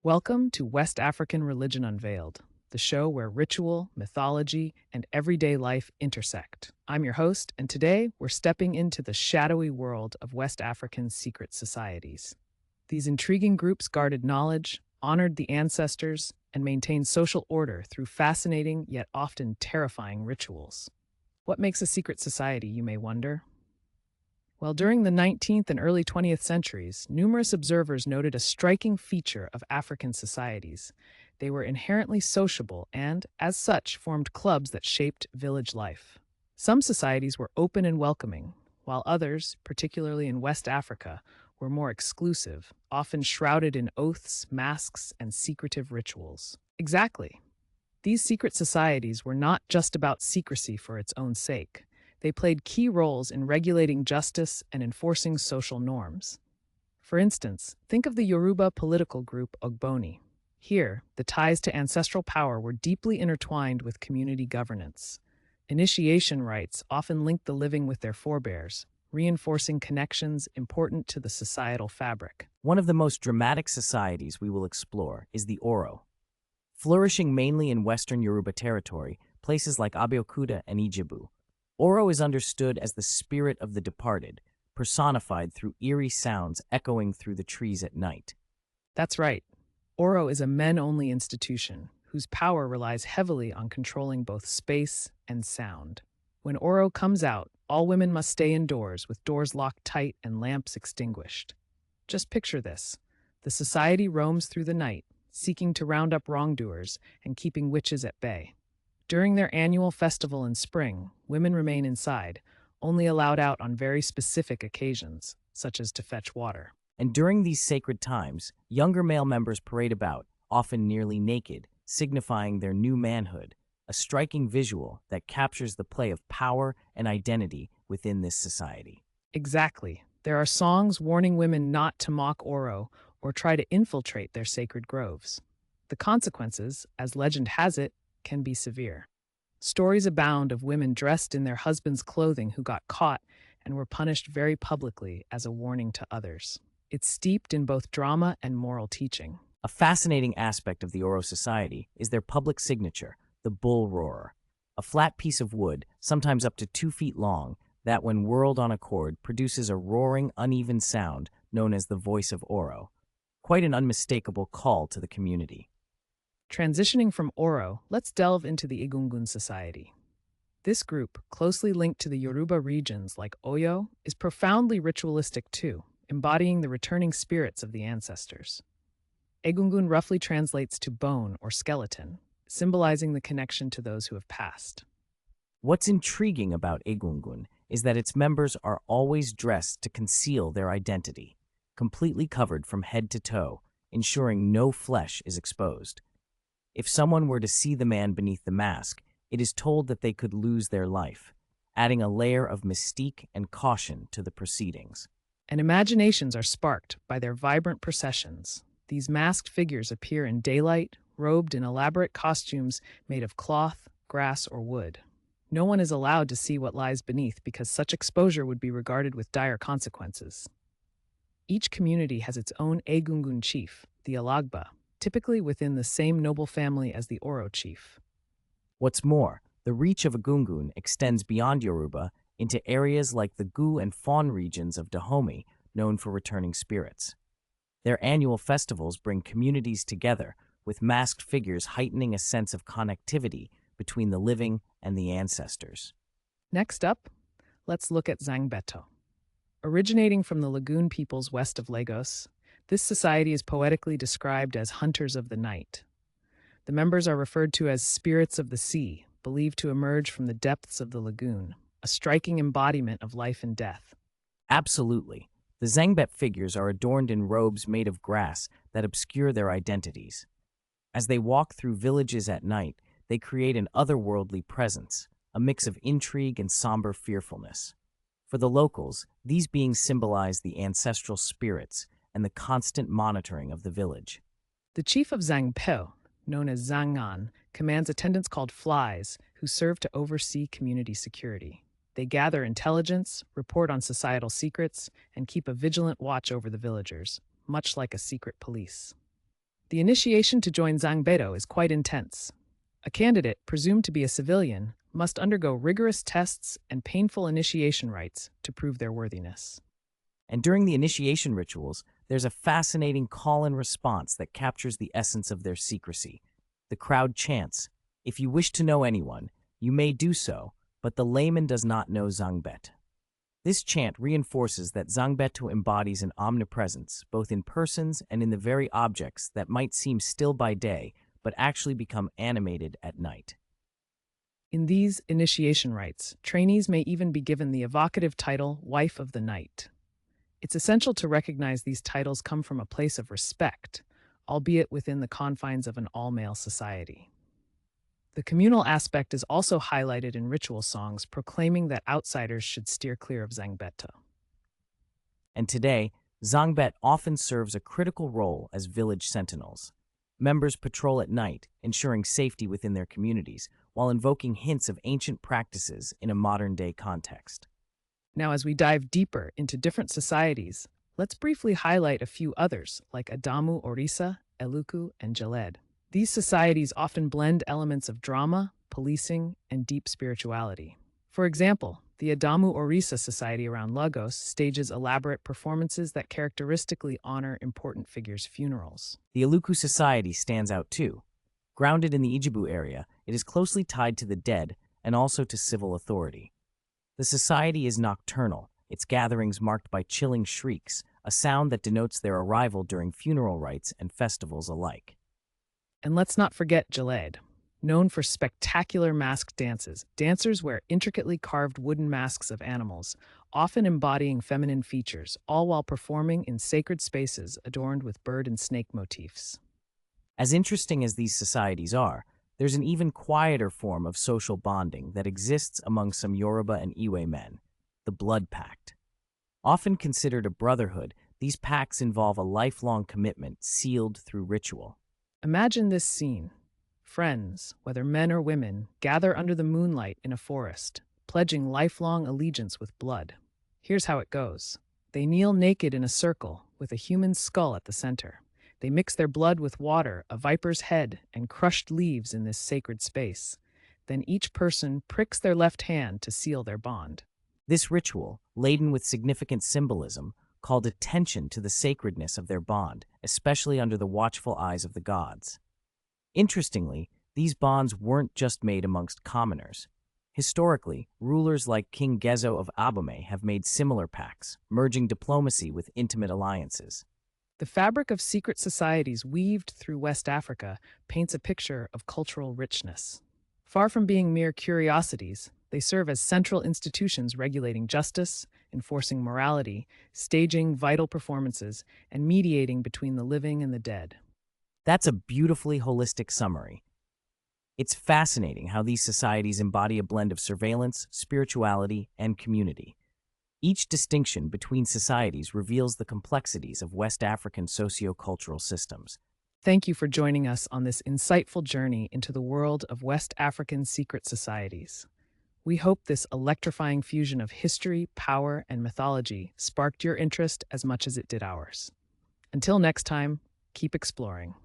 Welcome to West African Religion Unveiled, the show where ritual, mythology, and everyday life intersect. I'm your host, and today we're stepping into the shadowy world of West African secret societies. These intriguing groups guarded knowledge, honored the ancestors, and maintained social order through fascinating yet often terrifying rituals. What makes a secret society, you may wonder? Well, during the 19th and early 20th centuries, numerous observers noted a striking feature of African societies. They were inherently sociable and, as such, formed clubs that shaped village life. Some societies were open and welcoming, while others, particularly in West Africa, were more exclusive, often shrouded in oaths, masks, and secretive rituals. Exactly. These secret societies were not just about secrecy for its own sake. They played key roles in regulating justice and enforcing social norms. For instance, think of the Yoruba political group Ogboni. Here, the ties to ancestral power were deeply intertwined with community governance. Initiation rites often linked the living with their forebears, reinforcing connections important to the societal fabric. One of the most dramatic societies we will explore is the Oro. Flourishing mainly in western Yoruba territory, places like Abeokuta and Ijebu, Oro is understood as the spirit of the departed, personified through eerie sounds echoing through the trees at night. That's right. Oro is a men-only institution whose power relies heavily on controlling both space and sound. When Oro comes out, all women must stay indoors with doors locked tight and lamps extinguished. Just picture this. The society roams through the night, seeking to round up wrongdoers and keeping witches at bay. During their annual festival in spring, women remain inside, only allowed out on very specific occasions, such as to fetch water. And during these sacred times, younger male members parade about, often nearly naked, signifying their new manhood, a striking visual that captures the play of power and identity within this society. Exactly. There are songs warning women not to mock Oro or try to infiltrate their sacred groves. The consequences, as legend has it, can be severe. Stories abound of women dressed in their husband's clothing who got caught and were punished very publicly as a warning to others. It's steeped in both drama and moral teaching. A fascinating aspect of the Oro society is their public signature, the bull roarer, a flat piece of wood, sometimes up to 2 feet long, that when whirled on a cord produces a roaring, uneven sound known as the voice of Oro. Quite an unmistakable call to the community. Transitioning from Oro, let's delve into the Egungun society. This group, closely linked to the Yoruba regions like Oyo, is profoundly ritualistic too, embodying the returning spirits of the ancestors. Egungun roughly translates to bone or skeleton, symbolizing the connection to those who have passed. What's intriguing about Egungun is that its members are always dressed to conceal their identity, completely covered from head to toe, ensuring no flesh is exposed. If someone were to see the man beneath the mask, it is told that they could lose their life, adding a layer of mystique and caution to the proceedings. And imaginations are sparked by their vibrant processions. These masked figures appear in daylight, robed in elaborate costumes made of cloth, grass, or wood. No one is allowed to see what lies beneath because such exposure would be regarded with dire consequences. Each community has its own Egungun chief, the Alagba, typically within the same noble family as the Oro chief. What's more, the reach of Egungun extends beyond Yoruba into areas like the Gu and Fawn regions of Dahomey, known for returning spirits. Their annual festivals bring communities together, with masked figures heightening a sense of connectivity between the living and the ancestors. Next up, let's look at Zangbeto. Originating from the Lagoon peoples west of Lagos, this society is poetically described as hunters of the night. The members are referred to as spirits of the sea, believed to emerge from the depths of the lagoon, a striking embodiment of life and death. Absolutely. The Zangbet figures are adorned in robes made of grass that obscure their identities. As they walk through villages at night, they create an otherworldly presence, a mix of intrigue and somber fearfulness. For the locals, these beings symbolize the ancestral spirits and the constant monitoring of the village. The chief of Zangpeo, known as Zangan, commands attendants called flies who serve to oversee community security. They gather intelligence, report on societal secrets, and keep a vigilant watch over the villagers, much like a secret police. The initiation to join Zangbeto is quite intense. A candidate, presumed to be a civilian, must undergo rigorous tests and painful initiation rites to prove their worthiness. And during the initiation rituals, there's a fascinating call and response that captures the essence of their secrecy. The crowd chants, "If you wish to know anyone, you may do so, but the layman does not know Zangbet." This chant reinforces that Zangbetu embodies an omnipresence, both in persons and in the very objects that might seem still by day, but actually become animated at night. In these initiation rites, trainees may even be given the evocative title Wife of the Night. It's essential to recognize these titles come from a place of respect, albeit within the confines of an all-male society. The communal aspect is also highlighted in ritual songs proclaiming that outsiders should steer clear of Zangbeta. And today, Zangbet often serves a critical role as village sentinels. Members patrol at night, ensuring safety within their communities, while invoking hints of ancient practices in a modern-day context. Now, as we dive deeper into different societies, let's briefly highlight a few others like Adamu Orisa, Eluku, and Jaled. These societies often blend elements of drama, policing, and deep spirituality. For example, the Adamu Orisa Society around Lagos stages elaborate performances that characteristically honor important figures' funerals. The Eluku Society stands out too. Grounded in the Ijebu area, it is closely tied to the dead and also to civil authority. The society is nocturnal, its gatherings marked by chilling shrieks, a sound that denotes their arrival during funeral rites and festivals alike. And let's not forget Jaled. Known for spectacular masked dances, dancers wear intricately carved wooden masks of animals, often embodying feminine features, all while performing in sacred spaces adorned with bird and snake motifs. As interesting as these societies are, there's an even quieter form of social bonding that exists among some Yoruba and Iwe men, the blood pact. Often considered a brotherhood, these pacts involve a lifelong commitment sealed through ritual. Imagine this scene. Friends, whether men or women, gather under the moonlight in a forest, pledging lifelong allegiance with blood. Here's how it goes. They kneel naked in a circle, with a human skull at the center. They mix their blood with water, a viper's head, and crushed leaves in this sacred space. Then each person pricks their left hand to seal their bond. This ritual, laden with significant symbolism, called attention to the sacredness of their bond, especially under the watchful eyes of the gods. Interestingly, these bonds weren't just made amongst commoners. Historically, rulers like King Gezo of Abome have made similar pacts, merging diplomacy with intimate alliances. The fabric of secret societies weaved through West Africa paints a picture of cultural richness. Far from being mere curiosities, they serve as central institutions regulating justice, enforcing morality, staging vital performances, and mediating between the living and the dead. That's a beautifully holistic summary. It's fascinating how these societies embody a blend of surveillance, spirituality, and community. Each distinction between societies reveals the complexities of West African socio-cultural systems. Thank you for joining us on this insightful journey into the world of West African secret societies. We hope this electrifying fusion of history, power, and mythology sparked your interest as much as it did ours. Until next time, keep exploring.